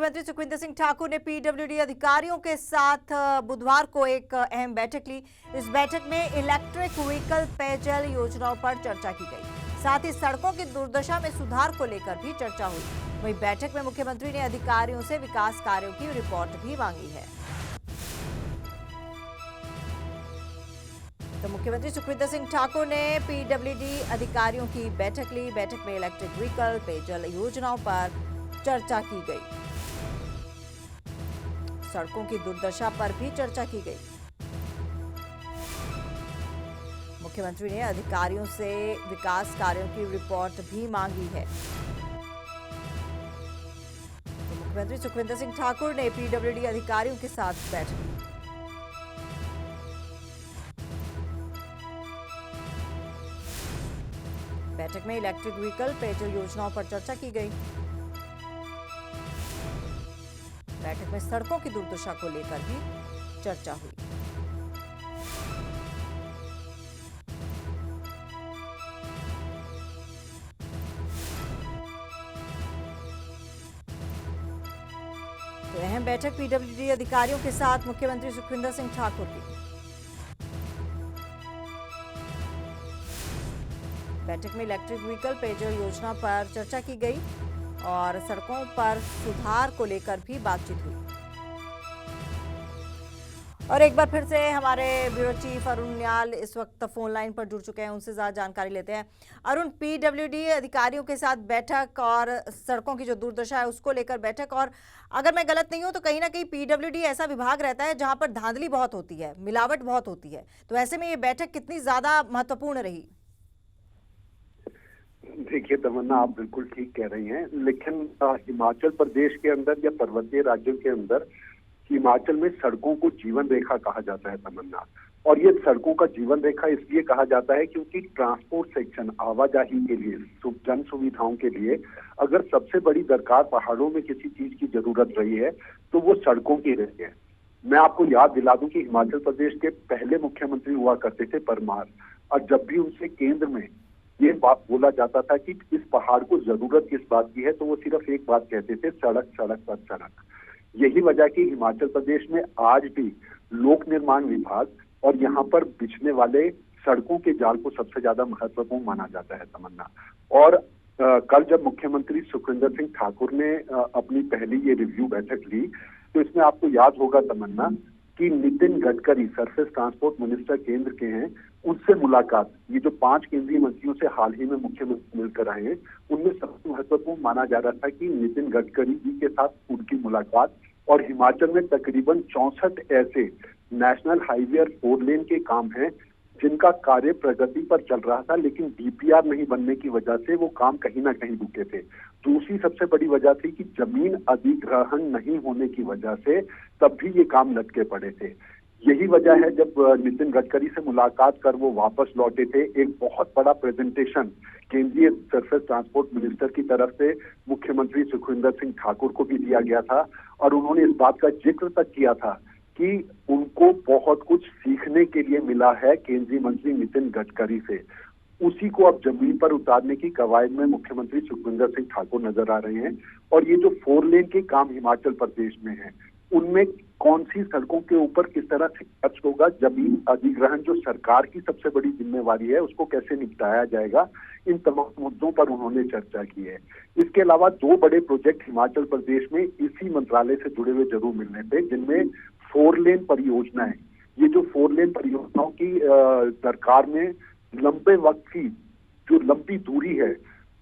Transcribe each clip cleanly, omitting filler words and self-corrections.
मुख्यमंत्री सुखविंदर सिंह ठाकुर ने पीडब्ल्यूडी अधिकारियों के साथ बुधवार को एक अहम बैठक ली। इस बैठक में इलेक्ट्रिक व्हीकल पेयजल योजनाओं पर चर्चा की गई। साथ ही सड़कों की दुर्दशा में सुधार को लेकर भी चर्चा हुई। वहीं बैठक में मुख्यमंत्री ने अधिकारियों से विकास कार्यों की रिपोर्ट भी मांगी है। तो मुख्यमंत्री सुखविंदर सिंह ठाकुर ने पीडब्ल्यूडी अधिकारियों की बैठक ली। बैठक में इलेक्ट्रिक व्हीकल पेयजल योजनाओं पर चर्चा की गई। सड़कों की दुर्दशा पर भी चर्चा की गई। मुख्यमंत्री ने अधिकारियों से विकास कार्यों की रिपोर्ट भी मांगी है। तो मुख्यमंत्री सुखविंदर सिंह ठाकुर ने पीडब्ल्यूडी अधिकारियों के साथ बैठक की। बैठक में इलेक्ट्रिक व्हीकल पेयजल योजनाओं पर चर्चा की गई। बैठक में सड़कों की दुर्दशा को लेकर भी चर्चा हुई। तो अहम बैठक पीडब्ल्यूडी अधिकारियों के साथ मुख्यमंत्री सुखविंदर सिंह ठाकुर की। बैठक में इलेक्ट्रिक व्हीकल पेयजल योजना पर चर्चा की गई और सड़कों पर सुधार को लेकर भी बातचीत हुई। और एक बार फिर से हमारे ब्यूरो चीफ अरुण नियाल इस वक्त फोन लाइन पर जुड़ चुके हैं, उनसे ज्यादा जानकारी लेते हैं। अरुण, पीडब्ल्यूडी अधिकारियों के साथ बैठक और सड़कों की जो दुर्दशा है उसको लेकर बैठक, और अगर मैं गलत नहीं हूं तो कहीं ना कहीं पीडब्ल्यूडी ऐसा विभाग रहता है जहां पर धांधली बहुत होती है, मिलावट बहुत होती है, तो ऐसे में ये बैठक कितनी ज्यादा महत्वपूर्ण रही? देखिए तमन्ना, आप बिल्कुल ठीक कह रही हैं, लेकिन हिमाचल प्रदेश के अंदर या पर्वतीय राज्यों के अंदर हिमाचल में सड़कों को जीवन रेखा कहा जाता है तमन्ना। और ये सड़कों का जीवन रेखा इसलिए कहा जाता है क्योंकि ट्रांसपोर्ट सेक्शन, आवाजाही के लिए, जन सुविधाओं के लिए अगर सबसे बड़ी दरकार पहाड़ों में किसी चीज की जरूरत रही है तो वो सड़कों की रही है। मैं आपको याद दिला दूं कि हिमाचल प्रदेश के पहले मुख्यमंत्री हुआ करते थे परमार, और जब भी उनसे केंद्र में ये बात बोला जाता था कि इस पहाड़ को जरूरत किस बात की है तो वो सिर्फ एक बात कहते थे, सड़क सड़क पर सड़क। यही वजह कि हिमाचल प्रदेश में आज भी लोक निर्माण विभाग और यहाँ पर बिछने वाले सड़कों के जाल को सबसे ज्यादा महत्वपूर्ण माना जाता है तमन्ना। और कल जब मुख्यमंत्री सुखविंदर सिंह ठाकुर ने अपनी पहली ये रिव्यू बैठक ली तो इसमें आपको याद होगा तमन्ना कि Nitin Gadkari, surface transport minister केंद्र के हैं, उनसे मुलाकात, ये जो 5 केंद्रीय मंत्रियों से हाल ही में मुख्यमंत्री मिलकर आए हैं, उनमें सबसे महत्वपूर्ण माना जा रहा था कि नितिन गडकरी जी के साथ उनकी मुलाकात। और हिमाचल में तकरीबन 64 ऐसे नेशनल हाईवे और 4 लेन के काम हैं जिनका कार्य प्रगति पर चल रहा था, लेकिन डीपीआर नहीं बनने की वजह से वो काम कहीं ना कहीं रुके थे। दूसरी सबसे बड़ी वजह थी कि जमीन अधिग्रहण नहीं होने की वजह से तब भी ये काम लटके पड़े थे। यही वजह है जब नितिन गडकरी से मुलाकात कर वो वापस लौटे थे, एक बहुत बड़ा प्रेजेंटेशन केंद्रीय सरफेस ट्रांसपोर्ट मिनिस्टर की तरफ से मुख्यमंत्री सुखविंदर सिंह ठाकुर को भी दिया गया था, और उन्होंने इस बात का जिक्र तक किया था कि उनको बहुत कुछ सीखने के लिए मिला है केंद्रीय मंत्री नितिन गडकरी से। उसी को अब जमीन पर उतारने की कवायद में मुख्यमंत्री सुखविंदर सिंह ठाकुर नजर आ रहे हैं। और ये जो 4 लेन के काम हिमाचल प्रदेश में है उनमें कौन सी सड़कों के ऊपर किस तरह से खर्च होगा, जमीन अधिग्रहण जो सरकार की सबसे बड़ी जिम्मेवारी है उसको कैसे निपटाया जाएगा, इन तमाम मुद्दों पर उन्होंने चर्चा की है। इसके अलावा 2 बड़े प्रोजेक्ट हिमाचल प्रदेश में इसी मंत्रालय से जुड़े हुए जरूर मिलने थे, जिनमें 4 लेन परियोजनाएं। ये जो 4 लेन परियोजनाओं की सरकार में लंबे वक्त की जो लंबी दूरी है,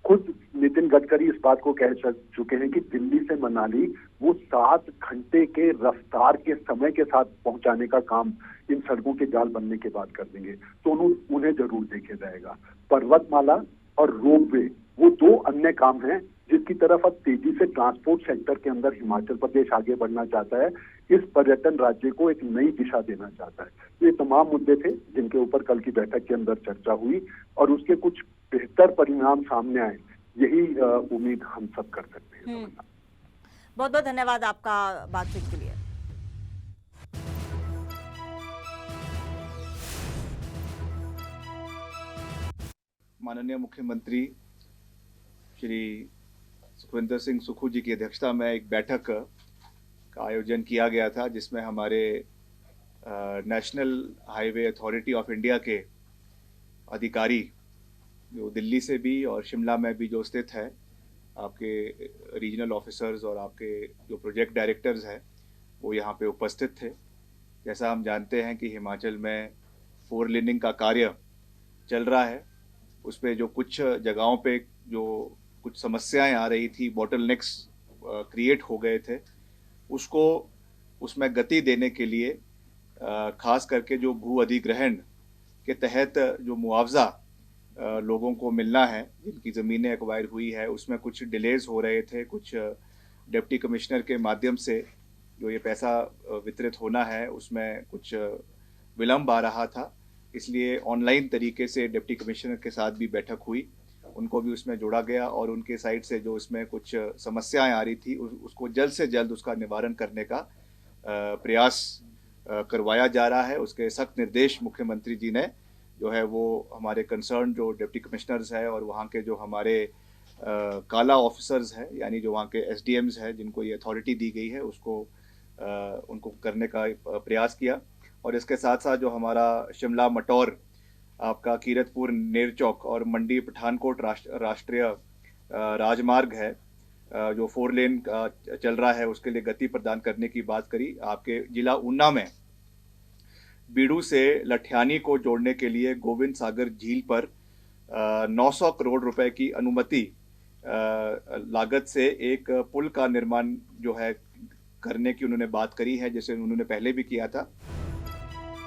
खुद नितिन गडकरी इस बात को कह चुके हैं कि दिल्ली से मनाली वो 7 घंटे के रफ्तार के समय के साथ पहुंचाने का काम इन सड़कों के जाल बनने के बाद कर देंगे, तो उन्हें जरूर देखा जाएगा। पर्वतमाला और रोपवे वो 2 अन्य काम हैं जिसकी तरफ अब तेजी से ट्रांसपोर्ट सेक्टर के अंदर हिमाचल प्रदेश आगे बढ़ना चाहता है, इस पर्यटन राज्य को एक नई दिशा देना चाहता है। ये तमाम मुद्दे थे जिनके ऊपर कल की बैठक के अंदर चर्चा हुई और उसके कुछ बेहतर परिणाम सामने आए, यही उम्मीद हम सब कर सकते हैं। बहुत बहुत धन्यवाद आपका बातचीत के लिए। माननीय मुख्यमंत्री श्री सुखविंदर सिंह सुक्खू जी की अध्यक्षता में एक बैठक का आयोजन किया गया था, जिसमें हमारे national highway authority of India के अधिकारी जो दिल्ली से भी और शिमला में भी जो स्थित है, आपके रीजनल ऑफिसर्स और आपके जो प्रोजेक्ट डायरेक्टर्स हैं वो यहाँ पे उपस्थित थे। जैसा हम जानते हैं कि हिमाचल में 4 लेनिंग का कार्य चल रहा है, उस पे जो कुछ जगहों पे जो कुछ समस्याएं आ रही थी, बॉटलनेक्स क्रिएट हो गए थे, उसको उसमें गति देने के लिए खास करके जो भू अधिग्रहण के तहत जो मुआवजा लोगों को मिलना है, जिनकी ज़मीनें एक्वायर हुई है, उसमें कुछ डिलेज हो रहे थे। कुछ डिप्टी कमिश्नर के माध्यम से जो ये पैसा वितरित होना है उसमें कुछ विलम्ब आ रहा था, इसलिए ऑनलाइन तरीके से डिप्टी कमिश्नर के साथ भी बैठक हुई, उनको भी उसमें जोड़ा गया और उनके साइड से जो इसमें कुछ समस्याएं आ रही थी उसको जल्द से जल्द उसका निवारण करने का प्रयास करवाया जा रहा है। उसके सख्त निर्देश मुख्यमंत्री जी ने जो है वो हमारे कंसर्न जो डिप्टी कमिश्नर्स है और वहाँ के जो हमारे काला ऑफिसर्स हैं, यानी जो वहाँ के एसडीएम्स हैं जिनको ये अथॉरिटी दी गई है, उसको उनको करने का प्रयास किया। और इसके साथ साथ जो हमारा शिमला मटौर, आपका कीरतपुर नेरचौक और मंडी पठानकोट राष्ट्रीय राजमार्ग है, जो 4 लेन का चल रहा है, उसके लिए गति प्रदान करने की बात करी। आपके जिला ऊना में बीड़ू से लठियानी को जोड़ने के लिए गोविंद सागर झील पर 900 करोड़ रुपए की अनुमति लागत से एक पुल का निर्माण जो है करने की उन्होंने बात करी है, जैसे उन्होंने पहले भी किया था।